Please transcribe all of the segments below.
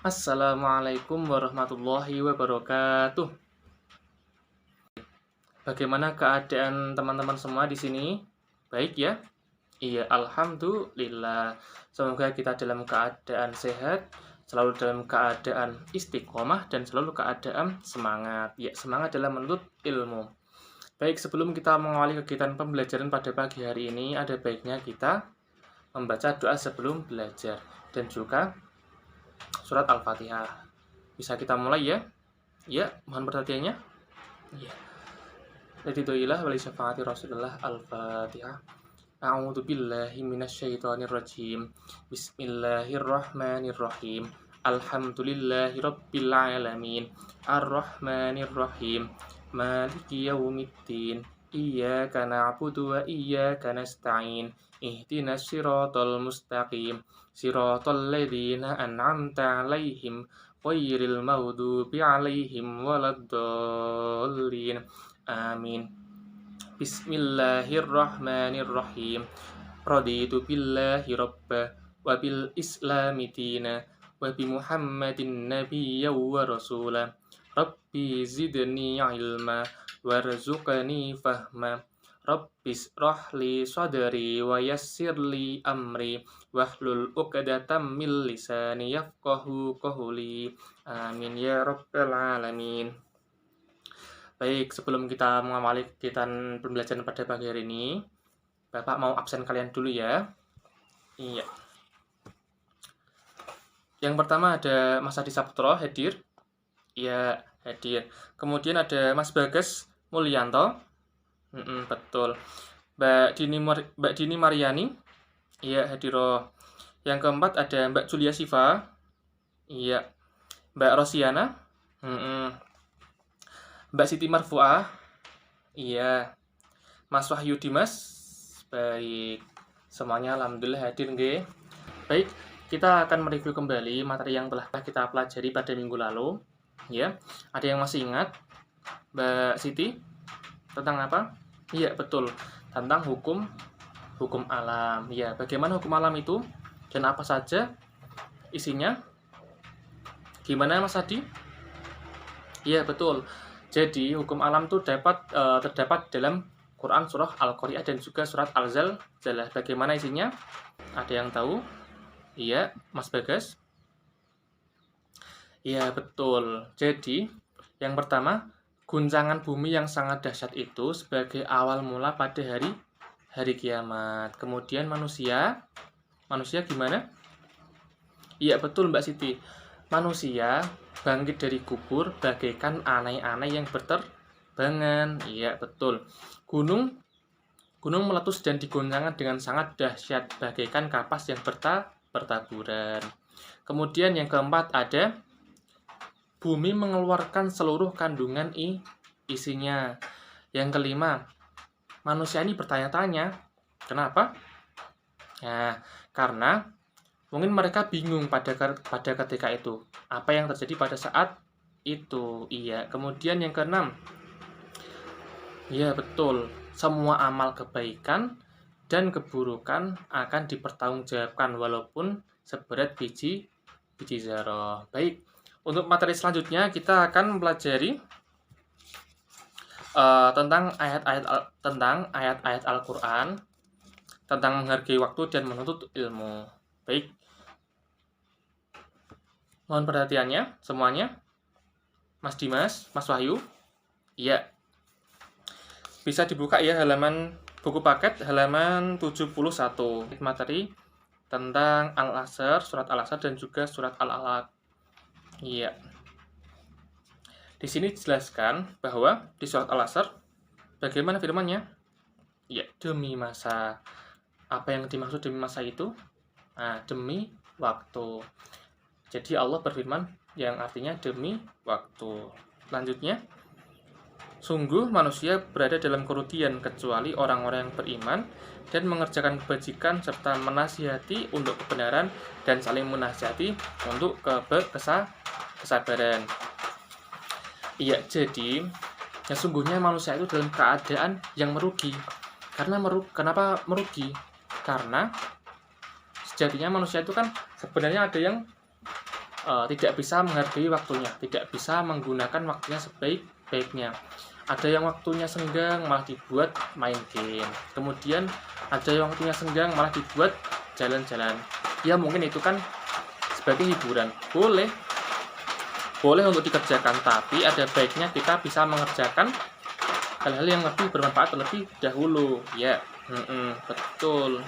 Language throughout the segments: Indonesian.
Assalamualaikum warahmatullahi wabarakatuh. Bagaimana keadaan teman-teman semua di sini? Baik ya? Iya, alhamdulillah. Semoga kita dalam keadaan sehat, selalu dalam keadaan istiqomah dan selalu keadaan semangat. Ya, semangat dalam menuntut ilmu. Baik, sebelum kita mengawali kegiatan pembelajaran pada pagi hari ini, ada baiknya kita membaca doa sebelum belajar dan juga surat Al-Fatihah. Bisa kita mulai ya? Ya, mohon perhatiannya. Ya. Ridhoillah wali syafaati Rasulullah Al-Fatihah. A'udzu billahi minasyaitonir rajim. Bismillahirrahmanirrahim. Alhamdulillahi rabbil alamin. Arrahmanir rahim. Maliki yaumiddin. Iyyaka na'budu wa iyyaka nasta'in. Ihdinas siratal mustaqim. Siratal ladzina an'amta 'alaihim ghairil maghdubi 'alaihim waladdallin. Amin. Bismillahirrahmanirrahim. Raditu billahi rabba wa bil islami dina wa bi Muhammadin nabiyya wa rasula. Rabbi zidni ilma warzuqni fahma. Rabbis rahli sadri wa yassirli amri wahlul 'uqdatam min lisani yafqahu qawli. Amin ya rabbal alamin. Baik, sebelum kita mengawali kegiatan pembelajaran pada pagi hari ini, Bapak mau absen kalian dulu ya. Iya. Yang pertama ada Mas Adi Saputro, hadir. Iya, hadir. Kemudian ada Mas Bagas Mulyanto. Betul. Mbak Dini Mariani. Iya, hadiro. Yang keempat ada Mbak Julia Siva. Iya. Mbak Rosiana. Mbak Siti Marfuah. Iya. Mas Wahyu Dimas. Baik. Semuanya alhamdulillah hadir nggih. Baik, kita akan mereview kembali materi yang telah kita pelajari pada minggu lalu. Ya. Ada yang masih ingat? Mbak Siti? Tentang apa? Iya, betul. Tentang hukum alam. Ya, bagaimana hukum alam itu dan apa saja isinya? Gimana Mas Adi? Iya, betul. Jadi, hukum alam itu terdapat dalam Quran surah Al-Qari'ah dan juga surat Al-Zalzalah. Bagaimana isinya? Ada yang tahu? Iya, Mas Bagas? Iya, betul. Jadi, yang pertama, guncangan bumi yang sangat dahsyat itu sebagai awal mula pada hari kiamat. Kemudian manusia gimana? Iya, betul Mbak Siti. Manusia bangkit dari kubur bagaikan anai-anai yang berterbangan. Iya, betul. Gunung meletus dan digoncangkan dengan sangat dahsyat bagaikan kapas yang bertaburan. Kemudian yang keempat ada bumi mengeluarkan seluruh kandungan isinya. Yang kelima, manusia ini bertanya-tanya, kenapa? Nah, karena mungkin mereka bingung pada ketika itu. Apa yang terjadi pada saat itu? Iya. Kemudian yang keenam. Iya, betul. Semua amal kebaikan dan keburukan akan dipertanggungjawabkan walaupun seberat biji zarah. Baik. Untuk materi selanjutnya kita akan mempelajari tentang ayat-ayat Al-Qur'an, tentang menghargai waktu dan menuntut ilmu. Baik. Mohon perhatiannya semuanya. Mas Dimas, Mas Wahyu. Iya. Bisa dibuka ya halaman buku paket halaman 71. Materi tentang Al-Asr, surat Al-Asr dan juga surat Al-Alaq. Iya. Di sini dijelaskan bahwa di surat Al-Asr bagaimana firman-Nya? Ya, demi masa. Apa yang dimaksud demi masa itu? Nah, demi waktu. Jadi Allah berfirman yang artinya demi waktu. Selanjutnya, sungguh manusia berada dalam kerugian kecuali orang-orang yang beriman dan mengerjakan kebajikan serta menasihati untuk kebenaran dan saling menasihati untuk kesabaran. Iya, jadi sungguhnya manusia itu dalam keadaan yang merugi. Kenapa merugi? Karena sejatinya manusia itu kan sebenarnya ada yang tidak bisa menghargai waktunya, tidak bisa menggunakan waktunya sebaik-baiknya. Ada yang waktunya senggang malah dibuat main game. Kemudian ada yang waktunya senggang malah dibuat jalan-jalan. Ya mungkin itu kan sebagai hiburan. Boleh untuk dikerjakan, tapi ada baiknya kita bisa mengerjakan hal-hal yang lebih bermanfaat terlebih dahulu. Ya, betul.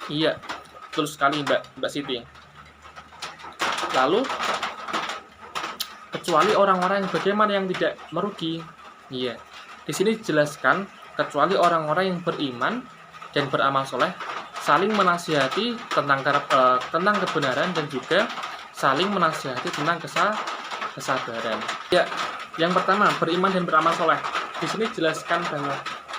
Iya, betul sekali Mbak Siti. Lalu kecuali orang-orang yang bagaimana yang tidak merugi. Iya. Di sini dijelaskan kecuali orang-orang yang beriman dan beramal soleh saling menasihati tentang kebenaran dan juga saling menasihati tentang kesabaran. Ya, yang pertama beriman dan beramal soleh. Di sini dijelaskan bahwa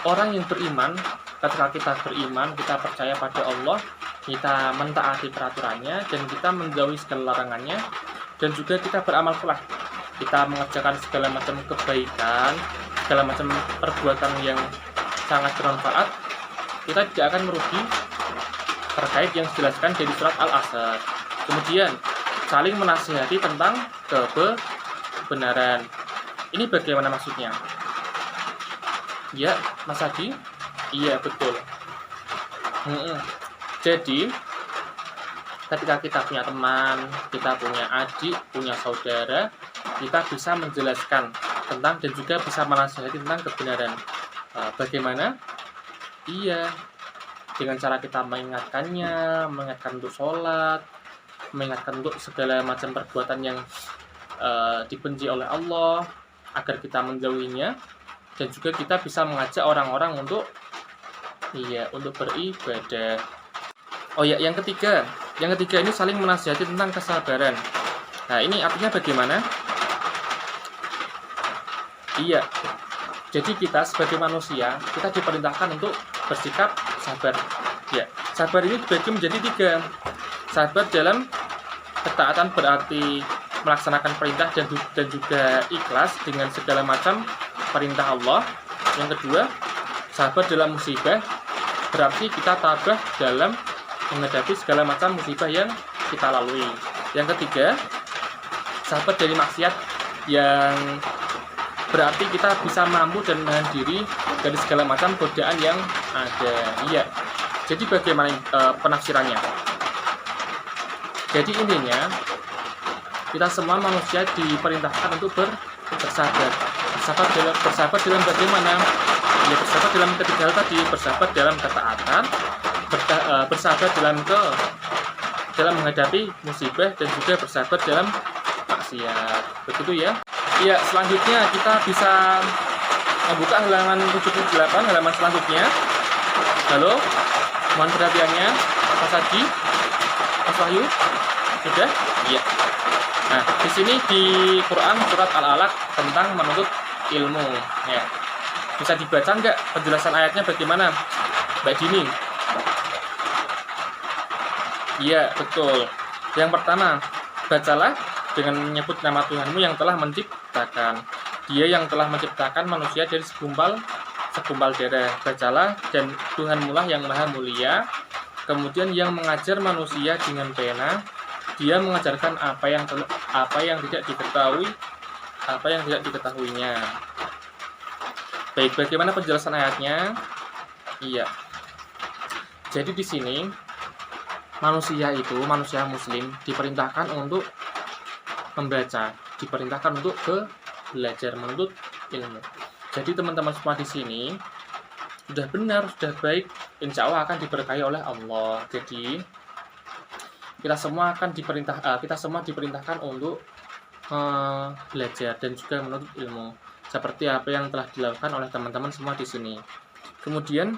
orang yang beriman, ketika kita beriman, kita percaya pada Allah, kita mentaati peraturannya dan kita menjauhi segala larangannya, dan juga kita beramal soleh, kita mengerjakan segala macam kebaikan, segala macam perbuatan yang sangat bermanfaat, kita tidak akan merugi terkait yang dijelaskan dari surat Al-Asr. Kemudian saling menasihati tentang kebenaran. Ini bagaimana maksudnya? Ya, Mas Adi? Iya, betul. Jadi, ketika kita punya teman, kita punya adik, punya saudara, kita bisa menjelaskan tentang dan juga bisa menasihati tentang kebenaran. Bagaimana? Iya, dengan cara kita mengingatkan untuk sholat, mengingatkan untuk segala macam perbuatan yang dibenci oleh Allah, agar kita menjauhinya, dan juga kita bisa mengajak orang-orang untuk beribadah. Oh ya, yang ketiga ini saling menasihati tentang kesabaran. Nah, ini artinya bagaimana? Iya, jadi kita sebagai manusia, kita diperintahkan untuk bersikap sabar. Ya, sabar ini dibagi menjadi 3. Sabar dalam ketaatan berarti melaksanakan perintah dan juga ikhlas dengan segala macam perintah Allah. Yang kedua, sabar dalam musibah berarti kita tabah dalam menghadapi segala macam musibah yang kita lalui. Yang ketiga, sabar dari maksiat yang berarti kita bisa mampu dan menahan diri dari segala macam godaan yang ada. Iya. Jadi bagaimana penafsirannya? Jadi intinya kita semua manusia diperintahkan untuk bersabar. Bersabar dalam bagaimana? Ya, bersabar dalam ketiga hal tadi, bersabar dalam ketaatan, bersabar dalam menghadapi musibah, dan juga bersabar dalam maksiat. Begitu ya. Ya, selanjutnya kita bisa membuka halaman 78, halaman selanjutnya. Halo, mohon perhatiannya, Mas Adi, Mas Wahyu, sudah? Iya. Nah, di sini di Quran surat Al-Alaq tentang menuntut ilmu. Ya, bisa dibaca nggak penjelasan ayatnya bagaimana, Mbak Dini? Iya, betul. Yang pertama, bacalah dengan menyebut nama Tuhanmu yang telah menciptakan. Dia yang telah menciptakan manusia dari segumpal darah. Bacalah, dan Tuhanmu lah yang maha mulia. Kemudian yang mengajar manusia dengan pena. Dia mengajarkan apa yang tidak diketahuinya. Baik, bagaimana penjelasan ayatnya? Iya. Jadi di sini manusia muslim diperintahkan untuk membaca, diperintahkan untuk belajar, menuntut ilmu. Jadi teman-teman semua di sini sudah benar, sudah baik, insya Allah akan diberkahi oleh Allah. Jadi kita semua diperintahkan untuk belajar dan juga menuntut ilmu, seperti apa yang telah dilakukan oleh teman-teman semua di sini. Kemudian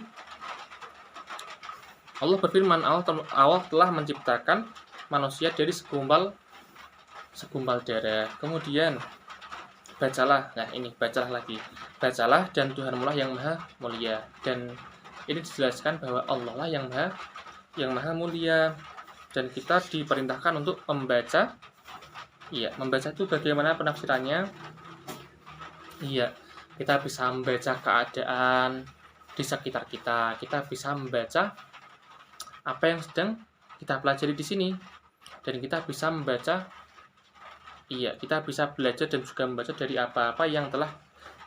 Allah berfirman, Allah telah menciptakan manusia dari segumpal darah. Kemudian bacalah, bacalah, dan Tuhanmu lah yang maha mulia. Dan ini dijelaskan bahwa Allah lah yang maha mulia, dan kita diperintahkan untuk membaca. Iya, membaca itu bagaimana penafsirannya? Iya, kita bisa membaca keadaan di sekitar kita. Kita bisa membaca apa yang sedang kita pelajari di sini. dan kita bisa membaca, kita bisa belajar dan juga membaca dari apa-apa yang telah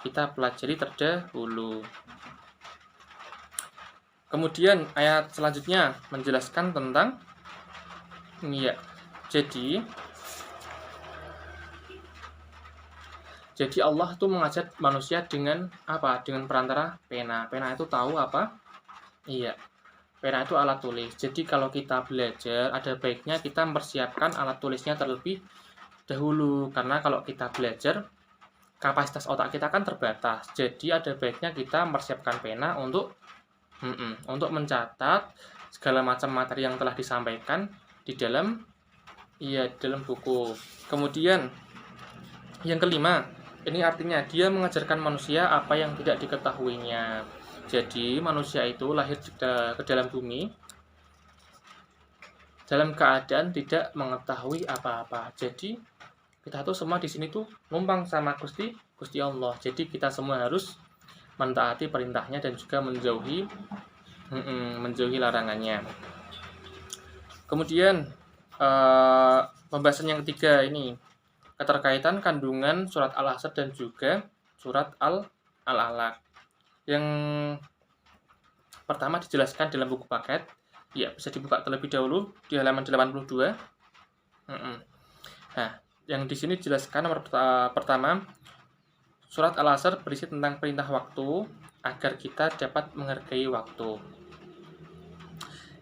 kita pelajari terdahulu. Kemudian ayat selanjutnya menjelaskan tentang jadi Allah itu mengajar manusia dengan apa? Dengan perantara pena. Pena itu tahu apa? Pena itu alat tulis. Jadi kalau kita belajar, ada baiknya kita mempersiapkan alat tulisnya terlebih dahulu. Karena kalau kita belajar, kapasitas otak kita kan terbatas. Jadi ada baiknya kita mempersiapkan pena untuk mencatat segala macam materi yang telah disampaikan di dalam buku. Kemudian yang kelima, ini artinya dia mengajarkan manusia apa yang tidak diketahuinya. Jadi manusia itu lahir ke dalam bumi dalam keadaan tidak mengetahui apa-apa. Jadi kita tuh semua di sini tuh numpang sama Gusti Allah. Jadi kita semua harus mentaati perintahnya dan juga menjauhi larangannya. Kemudian pembahasan yang ketiga ini keterkaitan kandungan surat Al-Asr dan juga surat Al-Alaq. Yang pertama dijelaskan dalam buku paket. Bisa dibuka terlebih dahulu di halaman 82. Nah, yang di sini dijelaskan nomor pertama, surat Al-Asr berisi tentang perintah waktu agar kita dapat menghargai waktu.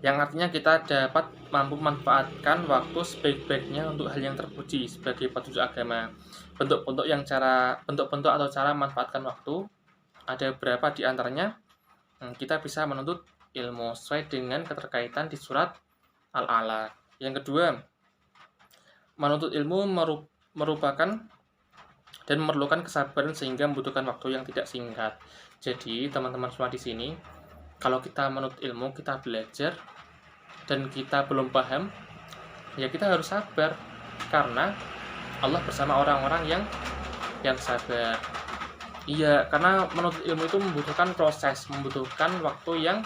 Yang artinya kita dapat mampu memanfaatkan waktu sebaik-baiknya untuk hal yang terpuji sebagai petunjuk agama. Bentuk-bentuk atau cara memanfaatkan waktu ada beberapa di antaranya. Kita bisa menuntut ilmu sesuai dengan keterkaitan di surat Al-Alaq. Yang kedua, menuntut ilmu merupakan dan memerlukan kesabaran sehingga membutuhkan waktu yang tidak singkat. Jadi teman-teman semua di sini, kalau kita menuntut ilmu, kita belajar dan kita belum paham, kita harus sabar karena Allah bersama orang-orang yang sabar. Karena menuntut ilmu itu membutuhkan proses, membutuhkan waktu yang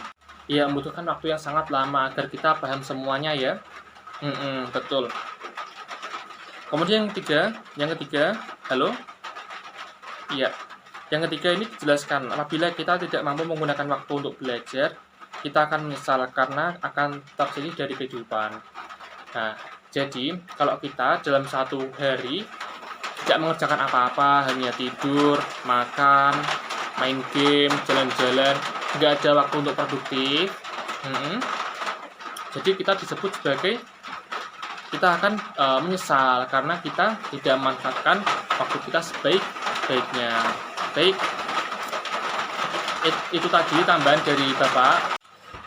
sangat lama agar kita paham semuanya ya. Betul. Kemudian yang ketiga, halo? Yang ketiga ini dijelaskan, apabila kita tidak mampu menggunakan waktu untuk belajar, kita akan menyesal karena akan terselip dari kehidupan. Nah, jadi kalau kita dalam satu hari tidak mengerjakan apa-apa, hanya tidur, makan, main game, jalan-jalan, nggak ada waktu untuk produktif, jadi kita disebut sebagai kita akan menyesal karena kita tidak memanfaatkan waktu kita sebaik-baiknya. Baik, itu tadi tambahan dari Bapak.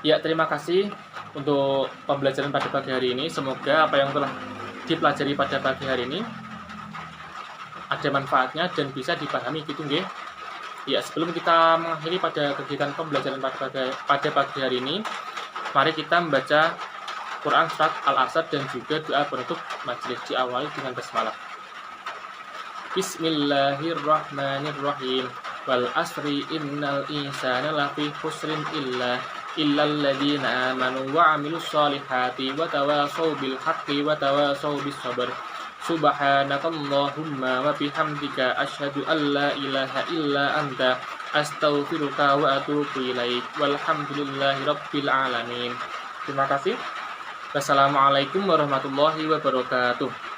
Terima kasih untuk pembelajaran pada pagi hari ini. Semoga apa yang telah dipelajari pada pagi hari ini ada manfaatnya dan bisa dipahami gitu nggih. Sebelum kita mengakhiri pada kegiatan pembelajaran pada pagi hari ini, mari kita membaca Quran surat Al-Asr dan juga doa penutup majelis diawali dengan basmalah. Bismillahirrahmanirrahim. Wal asri innal insana lafi khusrin illal ladzina amanu wa 'amilus solihati wa tawasaw bil haqqi wa tawasaw bis sabr. Subhanakallahumma wa bihamdika asyhadu an la ilaha illa anta astaghfiruka wa atubu ilaik. Walhamdulillahi rabbil alamin. Terima kasih. Wassalamualaikum warahmatullahi wabarakatuh.